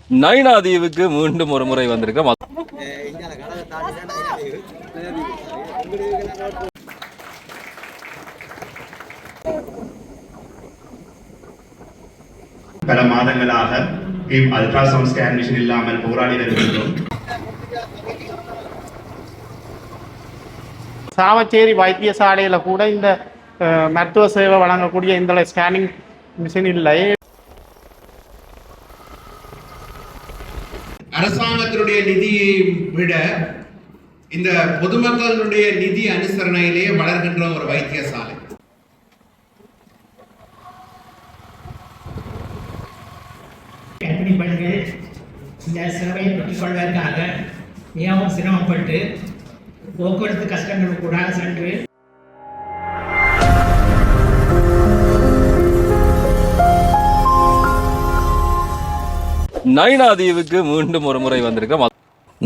நைனாதீவுக்கு மீண்டும் ஒரு முறை வந்திருக்கோம். பல மாதங்களாக அல்ட்ராசவுண்ட் ஸ்கேன் மிஷின் இல்லாமல் போராடி வருகின்றோம். சாவச்சேரி வைத்தியசாலையில கூட இந்த மருத்துவ சேவை வழங்கக்கூடிய இந்த ஸ்கேனிங் மிஷின் இல்லை. அரசாங்கத்தினுடைய நிதியை விட இந்த பொதுமக்களுடைய நிதி அனுசரணையிலேயே வளர்கின்ற ஒரு வைத்தியசாலை. கர்ப்பிணி பெண்கள் இந்த சேவையை பெற்றுக்கொள்வதற்காக மிகவும் சிரமப்பட்டு போக்குவரத்து கஷ்டங்கள் கூட சென்று நைனாதீவுக்கு மீண்டும் ஒரு முறை வந்திருக்கோம்.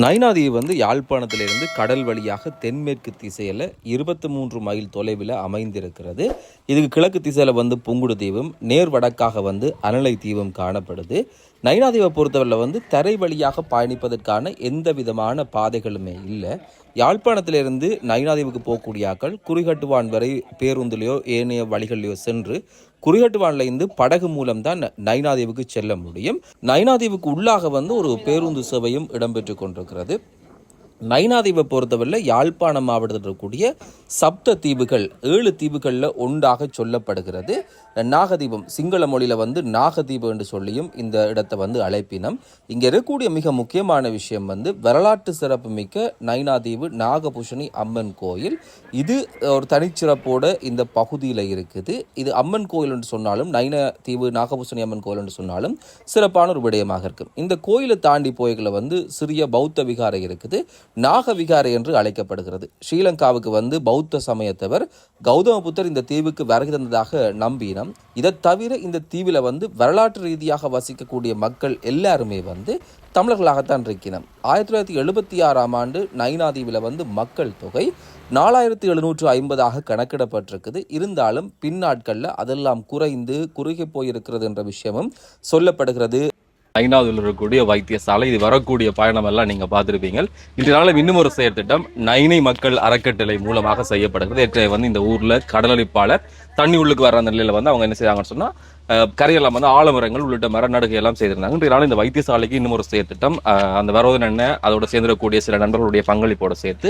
நைனாதீவு வந்து யாழ்ப்பாணத்திலிருந்து கடல் வழியாக தென்மேற்கு திசையில் 23 மைல் தொலைவில் அமைந்திருக்கிறது. இதுக்கு கிழக்கு திசையில் வந்து புங்குடு தீவும், நேர் வடக்காக வந்து அனலை தீவும் காணப்படுது. நைனாதீவை பொறுத்தவரையில் வந்து தரை வழியாக பயணிப்பதற்கான எந்த விதமான பாதைகளுமே இல்லை. யாழ்ப்பாணத்திலிருந்து நைனாதீவுக்கு போகக்கூடிய ஆக்கள் குறிகட்டுவான் வரை பேருந்துலையோ ஏனைய வழிகளிலையோ சென்று குறிகட்டுவான்ல இருந்து படகு மூலம்தான் நைனாதீவுக்கு செல்ல முடியும். நைனாதீவுக்கு உள்ளாக வந்து ஒரு பேருந்து சேவையும் இடம்பெற்று கொண்டிருக்கிறது. நைனாதீவை பொறுத்தவரை யாழ்ப்பாணம் மாவட்டத்தில் இருக்கக்கூடிய சப்த தீவுகள் 7 தீவுகளில் ஒன்றாக சொல்லப்படுகிறது. நாகதீபம் சிங்கள மொழியில் வந்து நாகதீபம் என்று சொல்லியும் இந்த இடத்தை வந்து அழைப்பினம். இங்கே இருக்கக்கூடிய மிக முக்கியமான விஷயம் வந்து வரலாற்று சிறப்பு மிக்க நைனாதீவு நாகபூஷணி அம்மன் கோயில். இது ஒரு தனிச்சிறப்போடு இந்த பகுதியில் இருக்குது. இது அம்மன் கோயில் என்று சொன்னாலும் நைனாதீவு நாகபூஷணி அம்மன் கோயில் என்று சொன்னாலும் சிறப்பான ஒரு விடயமாக இருக்கும். இந்த கோயிலை தாண்டி போய்களை வந்து சிறிய பௌத்த விகாரை இருக்குது. நாகவிகாரை என்று அழைக்கப்படுகிறது. ஸ்ரீலங்காவுக்கு வந்து பௌத்த சமயத்தவர் கௌதம புத்தர் இந்த தீவுக்கு வருகை தந்ததாக நம்பினோம். இதை தவிர இந்த தீவில் வந்து வரலாற்று ரீதியாக வசிக்கக்கூடிய மக்கள் எல்லாருமே வந்து தமிழர்களாகத்தான் இருக்கணும். 1976ஆம் ஆண்டு நைனாதீவில் வந்து மக்கள் தொகை 4750 கணக்கிடப்பட்டிருக்குது. இருந்தாலும் பின்னாட்களில் அதெல்லாம் குறுகி போயிருக்கிறது என்ற விஷயமும் சொல்லப்படுகிறது. நைனாவில் இருக்கக்கூடிய வைத்தியசாலை, இது வரக்கூடிய பயணம் எல்லாம் நீங்க பார்த்துருப்பீங்க. இன்றைய நாளில் இன்னும் ஒரு செயற்திட்டம் நைனை மக்கள் அறக்கட்டளை மூலமாக செய்யப்படுகிறது. ஏற்கனவே வந்து இந்த ஊர்ல கடலளிப்பாளர் தண்ணி உள்ளுக்கு வர அந்த நிலையில வந்து அவங்க என்ன செய்றாங்கன்னு சொன்னா கரையெல்லாம் வந்து ஆலமரங்கள் உள்ளிட்ட மரநடுகை எல்லாம் செய்திருந்தாங்க. இன்றைய இந்த வைத்தியசாலைக்கு இன்னும் ஒரு செயற்திட்டம் அந்த வரவு எண்ணெய் அதோட சேர்ந்திருக்கக்கூடிய சில நண்பர்களுடைய பங்களிப்போட சேர்த்து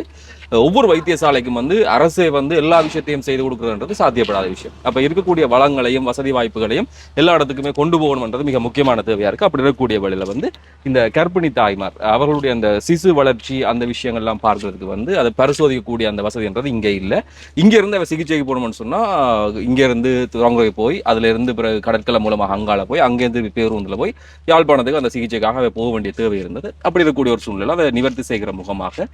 ஒவ்வொரு வைத்தியசாலைக்கும் வந்து அரசே வந்து எல்லா விஷயத்தையும் செய்து கொடுக்குறதுன்றது சாத்தியப்படாத விஷயம். அப்ப இருக்கக்கூடிய வளங்களையும் வசதி வாய்ப்புகளையும் எல்லா இடத்துக்குமே கொண்டு போகணும்ன்றது மிக முக்கியமான தேவையா இருக்கு. அப்படி இருக்கக்கூடிய வழியில வந்து இந்த கர்ப்பிணி தாய்மார் அவர்களுடைய அந்த சிசு வளர்ச்சி அந்த விஷயங்கள்லாம் பார்க்கறதுக்கு வந்து அதை பரிசோதிக்கக்கூடிய அந்த வசதின்றது இங்கே இல்லை. இங்க இருந்து அவ சிகிச்சைக்கு போகணும்னு சொன்னா இங்க இருந்து துறங்குறை போய் அதுல இருந்து பிறகு கடற்கரை மூலமாக அங்கால போய் அங்கேருந்து பேருந்துல போய் யாழ்ப்பாணத்துக்கு அந்த சிகிச்சைக்காக போக வேண்டிய தேவை இருந்தது. அப்படி இருக்கக்கூடிய ஒரு சூழ்நிலை அதை நிவர்த்தி செய்கிற முகமாக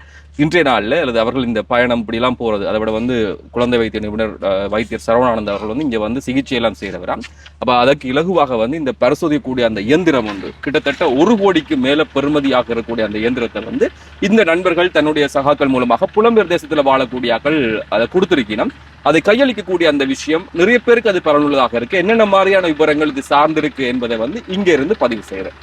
இன்றைய நாளில் அல்லது அவர்கள் இந்த பயணம் இப்படிலாம் போறது அதை விட வந்து குழந்தை வைத்திய நிபுணர் வைத்தியர் சரவணானந்த் அவர்கள் வந்து இங்க வந்து சிகிச்சை எல்லாம் செய்கிறவராம். அப்ப அதற்கு இலகுவாக வந்து இந்த பரிசோதிக்கக்கூடிய அந்த இயந்திரம் வந்து கிட்டத்தட்ட 1 கோடிக்கு மேல பெறுமதியாக இருக்கக்கூடிய அந்த இயந்திரத்தை வந்து இந்த நண்பர்கள் தன்னுடைய சகாக்கள் மூலமாக புலம்பெயர் தேசத்துல வாழக்கூடியாக்கள் அதை கொடுத்திருக்கணும். அதை கையளிக்கக்கூடிய அந்த விஷயம் நிறைய பேருக்கு அது பரவலுள்ளதாக இருக்கு. என்னென்ன மாதிரியான விவரங்கள் இது சார்ந்திருக்கு என்பதை வந்து இங்க இருந்து பதிவு செய்யறேன்.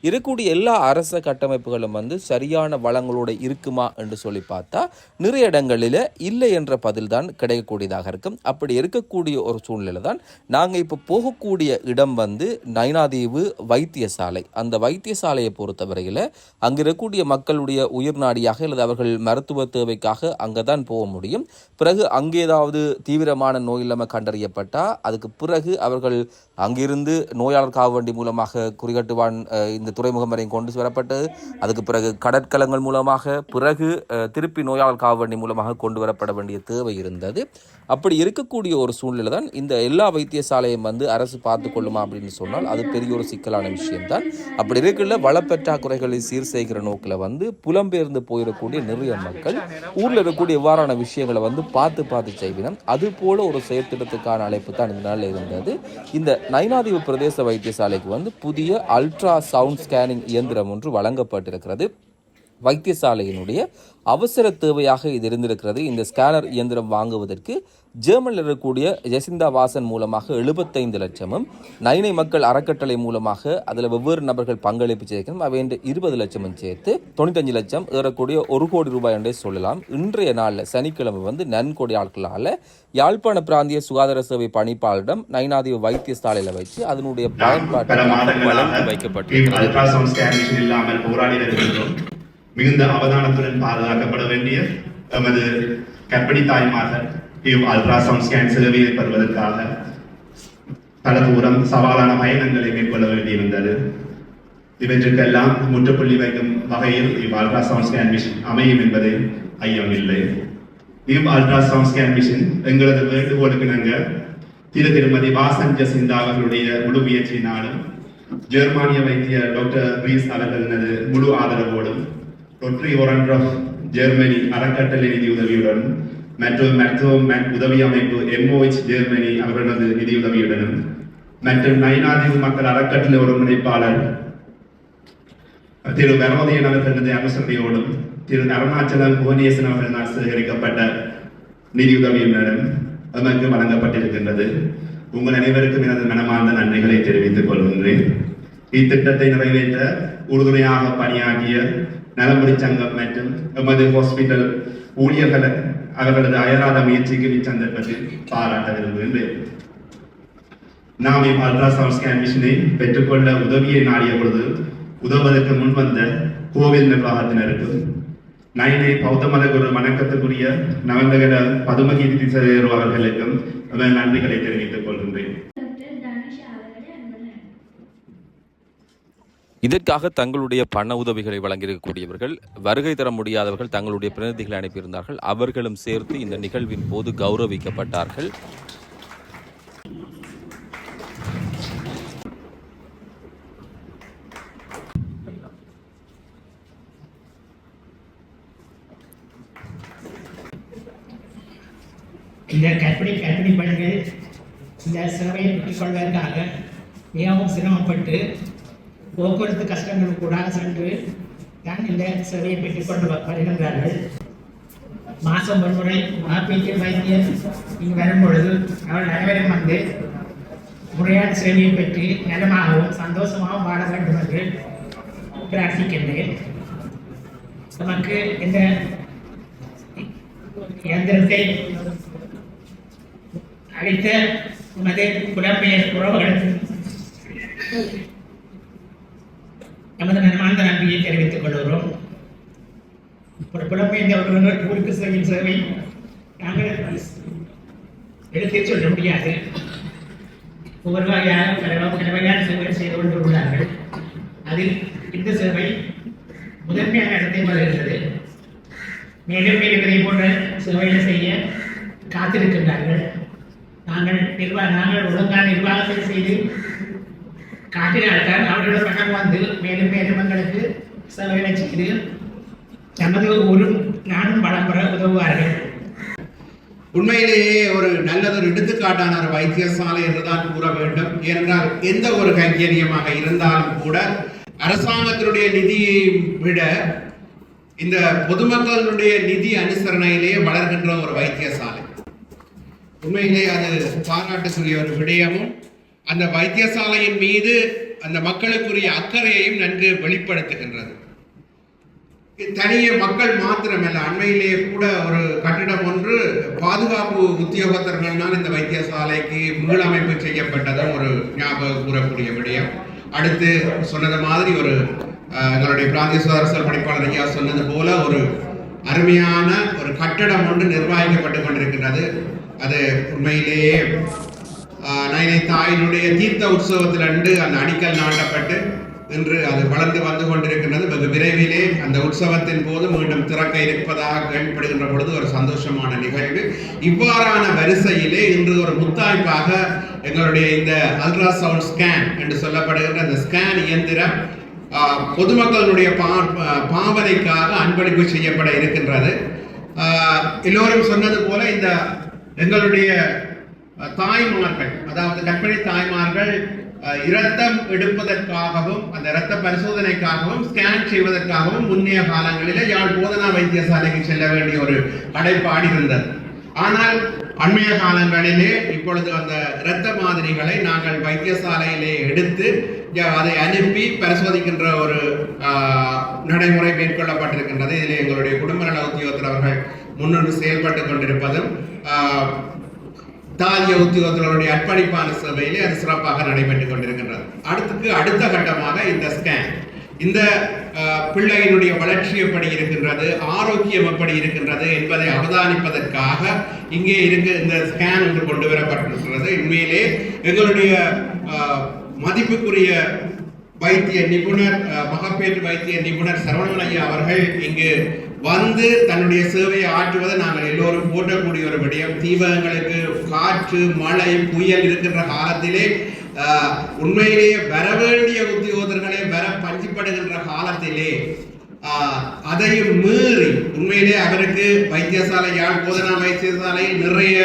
இருக்கக்கூடிய எல்லா அரச கட்டமைப்புகளும் வந்து சரியான வளங்களோடு இருக்குமா என்று சொல்லி பார்த்தா நிறைய இடங்களில் இல்லை என்ற பதில் தான் கிடைக்கக்கூடியதாக இருக்கும். அப்படி இருக்கக்கூடிய ஒரு சூழ்நிலை தான் நாங்கள் இப்போ போகக்கூடிய இடம் வந்து நைனாதீவு வைத்தியசாலை. அந்த வைத்தியசாலையை பொறுத்தவரையில் அங்கே இருக்கக்கூடிய மக்களுடைய உயிர் நாடியாக அல்லது அவர்கள் மருத்துவ தேவைக்காக அங்கே தான் போக முடியும். பிறகு அங்கே ஏதாவது தீவிரமான நோய் இல்லாமல் கண்டறியப்பட்டால் அதுக்கு பிறகு அவர்கள் அங்கிருந்து நோயாளர் காவண்டி மூலமாக குறிகட்டுவான் இந்த துறைமுகம் வரையும் கொண்டு வரப்பட்டு அதுக்கு பிறகு கடற்கலங்கள் மூலமாக பிறகு திருப்பி நோயாளர் காவண்டி மூலமாக கொண்டு வரப்பட வேண்டிய தேவை இருந்தது. அப்படி இருக்கக்கூடிய ஒரு சூழ்நிலை தான் இந்த எல்லா வைத்தியசாலையும் வந்து அரசு பார்த்து கொள்ளுமா அப்படின்னு சொன்னால் அது பெரிய ஒரு சிக்கலான விஷயம்தான். அப்படி இருக்கிற வளப்பற்றாக்குறைகளை சீர் செய்கிற நோக்கில் வந்து புலம்பெயர்ந்து போயிடக்கூடிய நிறைய மக்கள் ஊரில் இருக்கக்கூடிய இவ்வாறான விஷயங்களை வந்து பார்த்து செய்வினம். அது போல ஒரு செயற்திட்டத்துக்கான அழைப்பு தான் இந்த நாளில் இருந்தது. இந்த நைனாதீவு பிரதேச வைத்தியசாலைக்கு வந்து புதிய அல்ட்ரா சவுண்ட் ஸ்கேனிங் இயந்திரம் ஒன்று வழங்கப்பட்டிருக்கிறது. வைத்தியசாலையினுடைய அவசர தேவையாக இது இருந்திருக்கிறது. இந்த ஸ்கேனர் இயந்திரம் வாங்குவதற்கு ஜெர்மனில் இருக்கக்கூடிய ஜெசிந்தா வாசன் மூலமாக 75 லட்சமும் நைனை மக்கள் அறக்கட்டளை மூலமாக அதில் வெவ்வேறு நபர்கள் பங்களிப்பு செய்யணும் அவை 20 லட்சமும் சேர்த்து 95 லட்சம் ஏறக்கூடிய 1 கோடி ரூபாய் என்றே சொல்லலாம். இன்றைய நாளில் சனிக்கிழமை நன்கொடை ஆட்களால் யாழ்ப்பாண பிராந்திய சுகாதார சேவை பணிப்பாளரிடம் நைனாதீவு வைத்தியசாலையில் வச்சு அதனுடைய பயன்பாட்டு வைக்கப்பட்டிருக்கிறது. மிகுந்த அவதானத்துடன் பாதுகாக்கப்பட வேண்டிய எமது கர்ப்பிணி தாய்மார்கள் அல்ட்ராசவுண்ட் ஸ்கேன் சேவையை பெறுவதற்காக பல தூரம் சவாலான பயணங்களை மேற்கொள்ள வேண்டியிருந்தது. இவற்றுக்கெல்லாம் முற்றுப்புள்ளி வைக்கும் வகையில் அல்ட்ராசவுண்ட் ஸ்கேன் மிஷின் அமையும் என்பதில் ஐயமில்லை. அல்ட்ராசவுண்ட் ஸ்கேன் மிஷின் எங்களது வேண்டுகோளுக்கு நாங்கள் திருமதி வாசன் ஜெசிந்தா அவர்களுடைய முழு முயற்சியினாலும் ஜெர்மானிய வைத்தியர் டாக்டர் ரீஸ் அவர்களது முழு ஆதரவோடும் ரொட்டரி ஓரண்ட் ஆஃப் ஜெர்மனி அறக்கட்டளை நிதி உதவியுடன் மற்றும் மருத்துவ உதவி அமைப்பு MOH ஜெர்மனி அவர்களது நிதியுதவியுடனும் மற்றும் நைனாதீவு மக்கள் அறக்கட்டளை ஒருங்கிணைப்பாளர் திரு வரவதையன் அவர்களது அனுசரணையோடும் திரு அருணாச்சலம் புவனேசன் அவர்களால் சேகரிக்கப்பட்ட நிதியுதவியுடனும் நமக்கு வழங்கப்பட்டிருக்கின்றது. உங்கள் அனைவருக்கும் எனது மனமார்ந்த நன்றிகளை தெரிவித்துக் கொள்கின்றேன். இத்திட்டத்தை நிறைவேற்ற உறுதுணையாக பணியாற்றிய நலம்புரி சங்கம் மற்றும் எமது ஹாஸ்பிட்டல் ஊழியர்கள் அவர்களது அயராத முயற்சிக்கு இச்சந்தர்ப்பத்தில் பாராட்ட விரும்புகின்றேன். நாம் அல்ட்ராசவுண்ட் ஸ்கேன் மிஷினை பெற்றுக்கொள்ள உதவியை நாடிய பொழுது உதவுவதற்கு முன்வந்த கோவில் நிர்வாகத்தினருக்கும் நைனை பௌத்த மத குரு வணக்கத்துக்குரிய நவந்தகர பதுமகீர்த்தி திசையர் அவர்களுக்கும் நன்றிகளை தெரிவித்துக் கொள்கின்றேன். இதற்காக தங்களுடைய பண உதவிகளை வழங்கியிருக்கக்கூடியவர்கள், வருகை தர முடியாதவர்கள் தங்களுடைய பிரதிநிதிகளை அனுப்பியிருந்தார்கள். அவர்களும் சேர்த்து இந்த நிகழ்வின் போது கௌரவிக்கப்பட்டார்கள். இந்த கர்ப்பிணி பெண்கள் இந்த சேவையை பெற்றுக்கொள்வதற்காக மிகவும் சிரமப்பட்டு போக்குவரத்து கஷ்டங்கள் கூட சென்று தான் இந்த சேவையை பெற்றுக்கொண்டு வருகின்றார்கள். மாதம் ஒருமுறை ஆப்பிரிக்க வைத்தியர் இங்கு வரும்பொழுது அவர்கள் அனைவரும் வந்து முறையான சேவையை பெற்று நலமாகவும் சந்தோஷமாகவும் வாழ வேண்டும் என்று பிரார்த்திக்கின்றேன். நமக்கு இந்த இயந்திரத்தை அளித்த நமது புலம்பெயர் உறவுகளுக்கு நமது மனமார்ந்த நன்றியை தெரிவித்துக் கொள்கிறோம். ஒரு புலம்பெயர்ந்த ஊருக்கு செய்யும் சேவை நாங்கள் எடுத்து சொல்ல முடியாது. ஒவ்வொரு வகையாக பல வகையான சேவைகள் செய்து கொண்டுள்ளார்கள். அதில் இந்த சேவை முதன்மையான இடத்தை வருகிறது. மேலும் மேலும் இதை போன்ற சேவைகளை செய்ய காத்திருக்கின்றார்கள். நாங்கள் ஒழுங்கான நிர்வாகத்தை செய்து காட்டினால்தான் அவர்களோட பணம் வந்து மேலும் மேலும் எங்களுக்கு சேவைகளை செய்து நமது ஊரும் நானும் வளம் பெற உதவுவார்கள். உண்மையிலேயே ஒரு நல்லதொரு எடுத்துக்காட்டான ஒரு வைத்தியசாலை என்றுதான் கூற வேண்டும். ஏனென்றால் எந்த ஒரு கைங்கரியமாக இருந்தாலும் கூட அரசாங்கத்தினுடைய நிதியை விட இந்த பொதுமக்களுடைய நிதி அனுசரணையிலேயே வளர்கின்ற ஒரு வைத்தியசாலை. உண்மையிலே அது பாராட்டுக்குரிய ஒரு விடயமும் அந்த வைத்தியசாலையின் மீது அந்த மக்களுக்குரிய அக்கறையையும் நன்கு வெளிப்படுத்துகின்றது. தனியே மக்கள் மாத்திரமல்ல, அண்மையிலேயே கூட ஒரு கட்டிடம் ஒன்று பாதுகாப்பு உத்தியோகத்தர்கள்னால் இந்த வைத்தியசாலைக்கு மீளமைப்பு செய்யப்பட்டதும் ஒரு ஞாபகம் கூறக்கூடிய விடயம். அடுத்து சொன்னது மாதிரி ஒரு எங்களுடைய பிராந்திய சுகாதார பணிப்பாளர் ஐயா சொன்னது போல ஒரு அருமையான ஒரு கட்டடம் ஒன்று நிர்வகிக்கப்பட்டு கொண்டிருக்கின்றது. அது உண்மையிலேயே நைனை தாயினுடைய தீர்த்த உற்சவத்தில் அந்த அடிக்கல் நாட்டப்பட்டு இன்று அது வளர்ந்து வந்து கொண்டிருக்கின்றது. வெகு விரைவிலே அந்த உற்சவத்தின் போது மீண்டும் திறக்க இருப்பதாக கேள்விப்படுகின்ற பொழுது ஒரு சந்தோஷமான நிகழ்வு. இவ்வாறான வரிசையிலே இன்று ஒரு முத்தாய்ப்பாக எங்களுடைய இந்த அல்ட்ராசவுண்ட் ஸ்கேன் என்று சொல்லப்படுகின்ற அந்த ஸ்கேன் இயந்திரம் பொதுமக்களுடைய பாவனைக்காக அன்பளிப்பு செய்யப்பட இருக்கின்றது. எல்லோரும் சொன்னது போல இந்த எங்களுடைய தாய்மார்கள், அதாவது கர்ப்பிணி தாய்மார்கள் இரத்தம் எடுப்பதற்காகவும் அந்த இரத்த பரிசோதனைக்காகவும் ஸ்கேன் செய்வதற்காகவும் முன்னைய காலங்களில் யாழ் போதனா வைத்தியசாலைக்கு செல்ல வேண்டிய ஒரு கடைப்பாடு இருந்தது. ஆனால் அண்மைய காலங்களிலே இப்பொழுது அந்த இரத்த மாதிரிகளை நாங்கள் வைத்தியசாலையிலே எடுத்து அதை அனுப்பி பரிசோதிக்கின்ற ஒரு நடைமுறை மேற்கொள்ளப்பட்டிருக்கின்றது. இதில் எங்களுடைய குடும்ப நல உத்தியோகத்தர் அவர்கள் முன்னின்று செயல்பட்டு கொண்டிருப்பதும் தாதிய உத்தியோகத்தர்களுடைய அர்ப்பணிப்பான சேவையிலே அது சிறப்பாக நடைபெற்றுக் கொண்டிருக்கின்றது. அடுத்த கட்டமாக இந்த ஸ்கேன், இந்த பிள்ளையினுடைய வளர்ச்சி எப்படி இருக்கின்றது, ஆரோக்கியம் எப்படி இருக்கின்றது என்பதை அவதானிப்பதற்காக இங்கே இந்த ஸ்கேன் ஒன்று கொண்டு வரப்பட்டிருக்கிறது. உண்மையிலே எங்களுடைய மதிப்புக்குரிய வைத்திய நிபுணர், மகப்பேற்று வைத்திய நிபுணர் சரவணன் ஐயா அவர்கள் இங்கு வந்து தன்னுடைய சேவையை ஆற்றுவதை நாங்கள் எல்லோரும் போற்றக்கூடிய ஒரு விடயம். தீபகங்களுக்கு காற்று, மழை, புயல் இருக்கின்ற காலத்திலே உண்மையிலேயே வர வேண்டிய உத்தியோகர்களே வர பஞ்சிப்படுகின்ற காலத்திலே அதையும் மீறி உண்மையிலே அவருக்கு வைத்தியசாலை, யாழ் போதனா வைத்தியசாலையில் நிறைய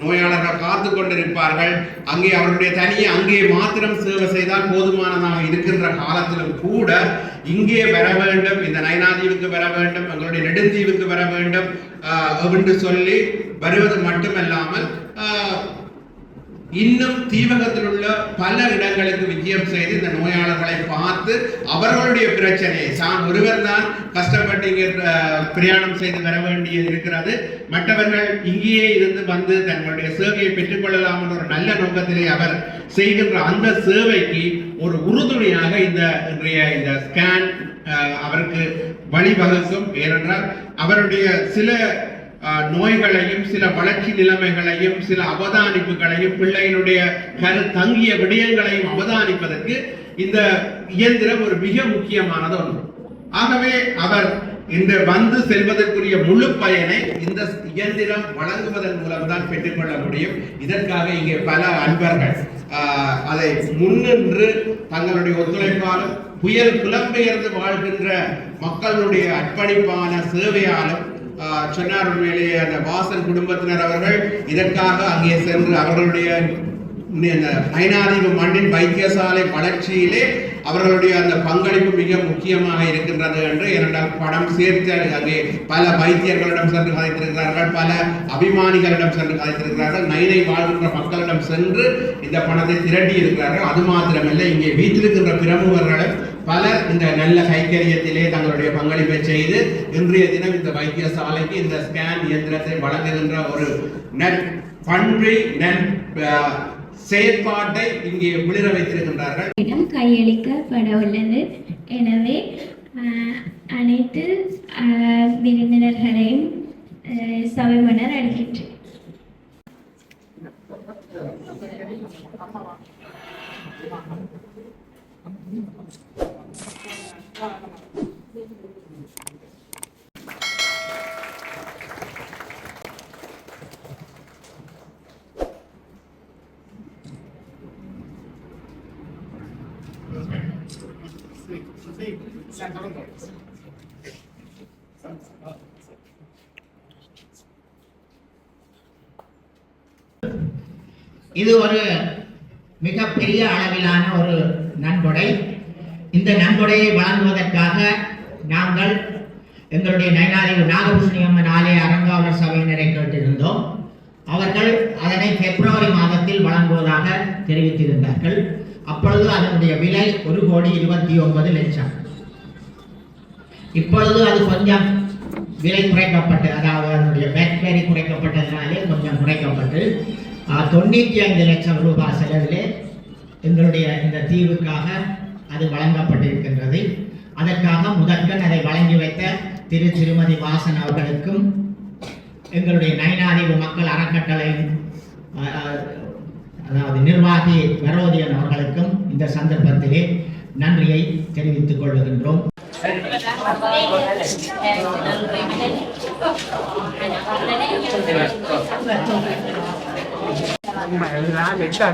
நோயாளர்கள் காத்து கொண்டிருப்பார்கள். அங்கே அவருடைய தனியே அங்கே மாத்திரம் சேவை செய்தால் போதுமானதாக இருக்கின்ற காலத்திலும் கூட இங்கே வர வேண்டும், இந்த நயனாதீவுக்கு வர வேண்டும், எங்களுடைய நெடுந்தீவுக்கு வர வேண்டும் என்று சொல்லி வருவது மட்டுமல்லாமல் இன்னும் தீவகத்தில் உள்ள பல இடங்களுக்கு விஜயம் செய்து இந்த நோயாளர்களை பார்த்து அவர்களுடைய பிரச்சனையை தான் ஒருவர் தான் கஷ்டப்பட்டு இங்கே பிரயாணம் செய்து வர வேண்டியது இருக்கிறது, மற்றவர்கள் இங்கேயே இருந்து வந்து தங்களுடைய சேவையை பெற்றுக்கொள்ளலாம் என்ற ஒரு நல்ல நோக்கத்திலே அவர் செய்கின்ற அந்த சேவைக்கு ஒரு உறுதுணையாக இந்த ஸ்கேன் அவருக்கு வழிவகுக்கும். ஏனென்றால் அவருடைய சில நோய்களையும் சில வளர்ச்சி நிலைமைகளையும் சில அவதானிப்புகளையும் பிள்ளையினுடைய தங்கிய விடயங்களையும் அவதானிப்பதற்கு இந்த இயந்திரம் ஒரு மிக முக்கியமானது ஒன்று. ஆகவே அவர் இந்த வந்து செல்வதற்குரிய முழு பயனை இந்த இயந்திரம் வழங்குவதன் மூலம்தான் பெற்றுக்கொள்ள முடியும். இதற்காக இங்கே பல அன்பர்கள் அதை முன்னின்று தங்களுடைய ஒத்துழைப்பாலும் புயல் புலம்பெயர்ந்து வாழ்கின்ற மக்களுடைய அர்ப்பணிப்பான சேவையாலும் சொன்னார். உண்மையிலேயே அந்த வாசன் குடும்பத்தினர் அவர்கள் இதற்காக அங்கே சென்று அவர்களுடைய நயனாதீவு மண்ணின் வைத்தியசாலை வளர்ச்சியிலே அவர்களுடைய அந்த பங்களிப்பு மிக முக்கியமாக இருக்கின்றது என்று இரண்டால் படம் சேர்த்து அங்கே பல வைத்தியர்களிடம் சென்று கதைத்திருக்கிறார்கள், பல அபிமானிகளிடம் சென்று கதைத்திருக்கிறார்கள், நைனை வாழ்கின்ற மக்களிடம் சென்று இந்த பணத்தை திரட்டி இருக்கிறார்கள். அது மாத்திரமல்ல, இங்கே வீட்டிருக்கின்ற பிரமுகர்களும் பலர் இந்த நல்ல கைக்கரியத்திலே தங்களுடைய பங்களிப்பை செய்து இன்றைய தினம் இந்த வைத்தியசாலைக்கு இந்த ஸ்கேன் இயந்திரத்தை வழங்குகின்ற ஒரு நற்பண்பை செயற்பாட்டை இங்கே விளிர வைத்திருக்கின்றார்கள். கையளிக்கப்பட உள்ளது. எனவே அனைத்து விருந்தினர்களையும் சபை மன்னர் அழைக்கின்றேன். இது ஒரு மிகப்பெரிய அளவிலான ஒரு நன்கொடை. இந்த நன்கொடையை வழங்குவதற்காக நாங்கள் எங்களுடைய நயனாதீவு நாகபூஷணி அம்மன் ஆலய அறங்காவலர் சபையினரை கேட்டிருந்தோம். அவர்கள் அதனை பிப்ரவரி மாதத்தில் வழங்குவதாக தெரிவித்திருந்தார்கள். அப்பொழுது அதனுடைய விலை 1,29,00,000. இப்பொழுது அது கொஞ்சம் விலை குறைக்கப்பட்டு, அதாவது அதனுடைய பேட்வரி குறைக்கப்பட்டதினாலே கொஞ்சம் குறைக்கப்பட்டு 95 லட்சம் ரூபாய் செலவிலே எங்களுடைய இந்த தீவுக்காக அது வழங்கப்பட்டிருக்கின்றது. அதற்காக முதற்கண் அதை வழங்கி வைத்த திருமதி வாசன் அவர்களுக்கும் எங்களுடைய நயனாதீவு மக்கள் அறக்கட்டளை அதாவது நிர்வாகி வரோதியன் அவர்களுக்கும் இந்த சந்தர்ப்பத்திலே நன்றியை தெரிவித்துக் கொள்கின்றோம்.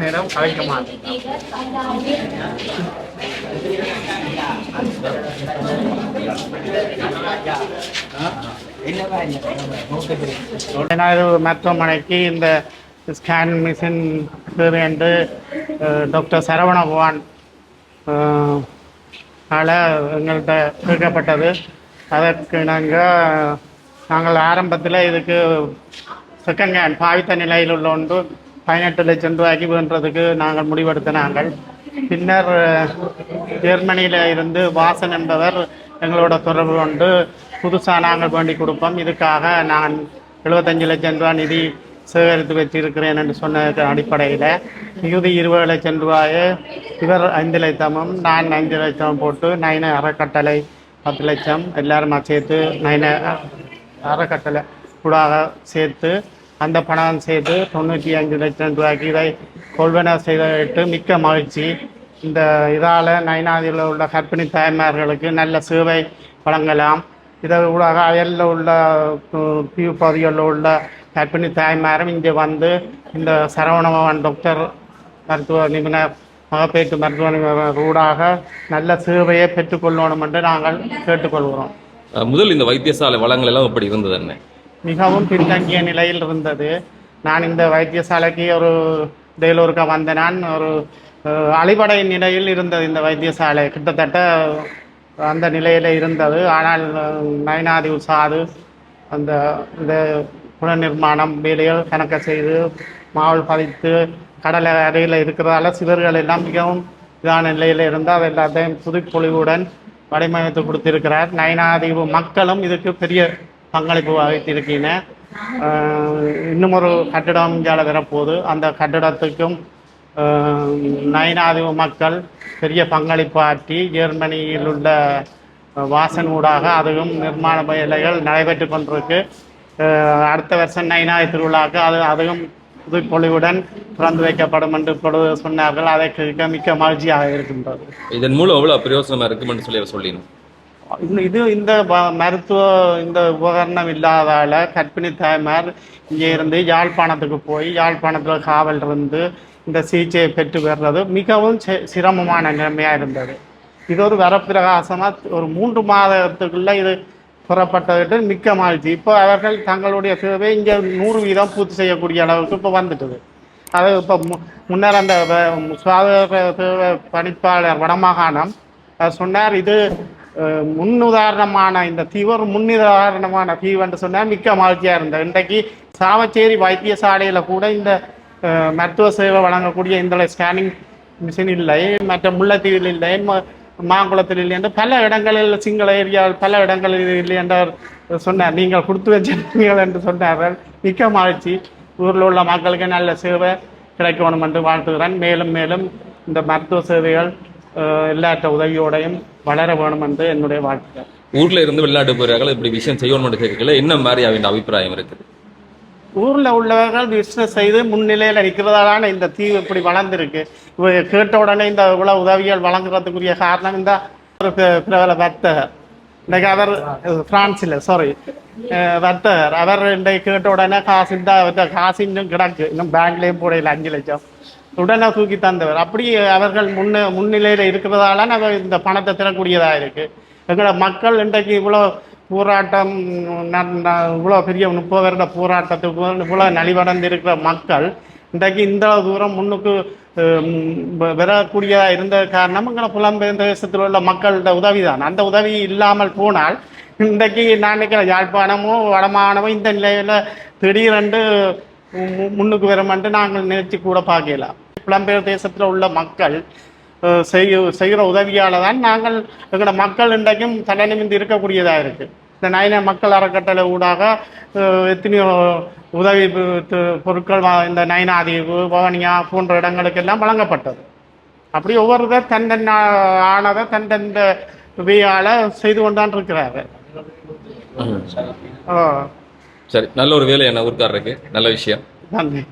நேரம் கலைக்க மாட்டேன். மருத்துவமனைக்கு இந்த ஸ்கேன் மிஷின் தேவை என்று டாக்டர் சரவணபவான் எங்கள்கிட்ட கேட்கப்பட்டது. அதற்கு நாங்கள் ஆரம்பத்தில் இதுக்கு செகண்ட் ஹேண்ட் பாவித்த நிலையில் உள்ள ஒன்று 18 லட்சம் ரூபாய்க்கு வேண்டுறதுக்கு நாங்கள் முடிவெடுத்தினாங்கள். பின்னர் ஜெர்மனியில் இருந்து வாசன் என்பவர் எங்களோட தொடர்பு கொண்டு புதுசாக நாங்கள் வேண்டி கொடுப்போம், இதுக்காக நான் 75 லட்சம் ரூபா நிதி சேகரித்து வச்சிருக்கிறேன் என்று சொன்ன அடிப்படையில் மிகுதி 20 லட்சம் ரூபாயை இவர் 5 லட்சமும் நான் 5 லட்சம் போட்டு நைன அறக்கட்டளை 10 லட்சம் எல்லாரும் சேர்த்து நைன அறக்கட்டளை கூடாக சேர்த்து அந்த பணம் சேர்த்து 95 லட்சம் ரூபாய்க்கு இதை கொள்வன செய்துவிட்டு மிக்க மகிழ்ச்சி. இந்த இதால் நைனாதியில் உள்ள கர்ப்பிணி தாய்மார்களுக்கு நல்ல சேவை வழங்கலாம். இதை ஊடாக அயலில் உள்ள தீவு பகுதிகளில் உள்ள கர்ப்பிணி தாய்மாரும் இங்கே வந்து இந்த சரவணபவன் டாக்டர் மருத்துவ நிபுணர் மகப்பேற்று மருத்துவ நிபுணர் ஊடாக நல்ல சேவையை பெற்றுக்கொள்ளணும் என்று நாங்கள் கேட்டுக்கொள்கிறோம். முதல் இந்த வைத்தியசாலை வளங்கள் எல்லாம் எப்படி இருந்தது? என்ன மிகவும் பின்தங்கிய நிலையில் இருந்தது. நான் இந்த வைத்தியசாலைக்கு ஒரு டெய்லூருக்கா வந்த நான் ஒரு அழிபடை நிலையில் இருந்தது இந்த வைத்தியசாலை, கிட்டத்தட்ட அந்த நிலையில் இருந்தது. ஆனால் நயனாதி சாது அந்த இந்த புனர்நிர்மாணம் வேலைகள் கணக்க செய்து மாவல் பதித்து கடலை அறையில் இருக்கிறதால சிவர்கள் எல்லாம் மிகவும் இதான நிலையில் இருந்தால் அது எல்லாத்தையும் புதுப்பொழிவுடன் வடிவமைத்து கொடுத்திருக்கிறார். நயனாதீவு மக்களும் இதுக்கு பெரிய பங்களிப்பு வகித்திருக்கின. இன்னும் ஒரு கட்டிடம் இங்கால வரப்போகுது. அந்த கட்டிடத்துக்கும் நயனாதீவு மக்கள் பெரிய பங்களிப்பு ஆற்றி ஜெர்மனியில் உள்ள வாசன் ஊடாக அதுவும் நிர்மாண வேலைகள் நடைபெற்று கொண்டிருக்கு. அடுத்த வருஷம் நயனாதி திருவிழாக்கு அதுவும் புதுப்பொழிவுடன் திறந்து வைக்கப்படும் என்று இப்பொழுது சொன்னார்கள். அதை மிக்க மகிழ்ச்சியாக இருக்கின்றது. இதன் மூலம் எவ்வளவு பிரயோசனமா இருக்கும் என்று சொல்லினோம். இந்த மருத்துவ இந்த உபகரணம் இல்லாதால கர்ப்பிணி தாய்மார் இங்கே இருந்து யாழ்ப்பாணத்துக்கு போய் யாழ்ப்பாணத்தில் காவல் இருந்து இந்த சிகிச்சையை பெற்று வர்றது மிகவும் சிரமமான நிலைமையாக இருந்தது. இது ஒரு வரப்பிரகாசமாக ஒரு 3 மாதத்துக்குள்ளே இது புறப்பட்டது மிக்க மகிழ்ச்சி. இப்போ அவர்கள் தங்களுடைய சேவை இங்கே 100% பூர்த்தி செய்யக்கூடிய அளவுக்கு இப்போ வந்துட்டுது. அது இப்போ முன்னர் அந்த சுகாதார சேவை பணிப்பாளர் வடமாகாணம் சொன்னார், இது முன்னுதாரணமான இந்த தீவு ஒரு முன்னுதாரணமான தீவு என்று சொன்னால் மிக்க மகிழ்ச்சியாக இருந்தது. இன்றைக்கு சாவச்சேரி வைத்தியசாலையில் கூட இந்த மருத்துவ சேவை வழங்கக்கூடிய இந்த ஸ்கேனிங் மிஷின் இல்லை, மற்ற முல்லைத்தீவில் இல்லை, மாங்குளத்தில் இல்லை என்று பல இடங்களில் சிங்கள ஏரியாவில் பல இடங்களில் இல்லை என்று சொன்னார். நீங்கள் கொடுத்து வச்சிருக்கீர்கள் என்று சொன்னார்கள். மிக்க மகிழ்ச்சி. ஊரில் உள்ள மக்களுக்கு நல்ல சேவை கிடைக்கணும் என்று வாழ்த்துகிறேன். மேலும் மேலும் இந்த மருத்துவ சேவைகள் எல்லாற்ற உதவியோடையும் வளர வேணும் என்று என்னுடைய வாழ்க்கை. ஊர்ல இருந்து வெளிநாட்டு போறார்கள் இப்படி விஷயம் செய்யணும் கேட்கல, என்ன மாதிரி அவன் அபிப்பிராயம் இருக்குது? ஊரில் உள்ளவர்கள் பிஸ்னஸ் செய்து முன்னிலையில் நிற்கிறதால இந்த தீவு இப்படி வளர்ந்துருக்கு. கேட்ட உடனே இந்த இவ்வளவு உதவிகள் வழங்குறதுக்குரிய காரணம் இந்த ஒரு பிரபல வர்த்தகர், இன்றைக்கு அவர் பிரான்ஸில் வர்த்தகர், அவர் இன்றைக்கு கேட்ட உடனே காசு இன்னும் கிடக்கு, இன்னும் பேங்க்லேயும் போடையில் 5 லட்சம் உடனே தூக்கி தந்தவர். அப்படி அவர்கள் முன்னிலையில் இருக்கிறதால நம்ம இந்த பணத்தை தரக்கூடியதாக இருக்குது. எங்களோட மக்கள் இன்றைக்கு இவ்வளோ போராட்டம், இவ்வளோ பெரிய 30 வருட போராட்டத்துக்கு இவ்வளோ நலிவடைந்து இருக்கிற மக்கள் இன்றைக்கு இந்த தூரம் முன்னுக்கு வரக்கூடியதாக இருந்த காரணம் எங்களை புலம்பெயர்ந்த தேசத்தில் உள்ள மக்களோட உதவி தான். அந்த உதவி இல்லாமல் போனால் இன்றைக்கு நான் நினைக்கிற யாழ்ப்பாணமோ வடமாகாணமோ இந்த நிலையில் திடீரென்று முன்னுக்கு வருமென்று நாங்கள் நினைச்சு கூட பார்க்கலாம். புலம்பெயர் தேசத்தில் உள்ள மக்கள் செய்கிற உதவியால் தான் நாங்கள் எங்களோட மக்கள் இன்றைக்கும் தலை நிமிர்ந்து இருக்கக்கூடியதாக இருக்குது. இந்த நயன மக்கள் அறக்கட்டளை ஊடாக எத்தனையோ உதவி பொருட்கள் இந்த நயனாதீவு பவனியா போன்ற இடங்களுக்கெல்லாம் வழங்கப்பட்டது. அப்படி ஒவ்வொருத்தர் தன் ஆனதை தன் வியால செய்து கொண்டான் இருக்கிறாரு. சரி, நல்ல ஒரு வேலை என்ன ஊர்க்காரருக்கு, நல்ல விஷயம். நன்றி.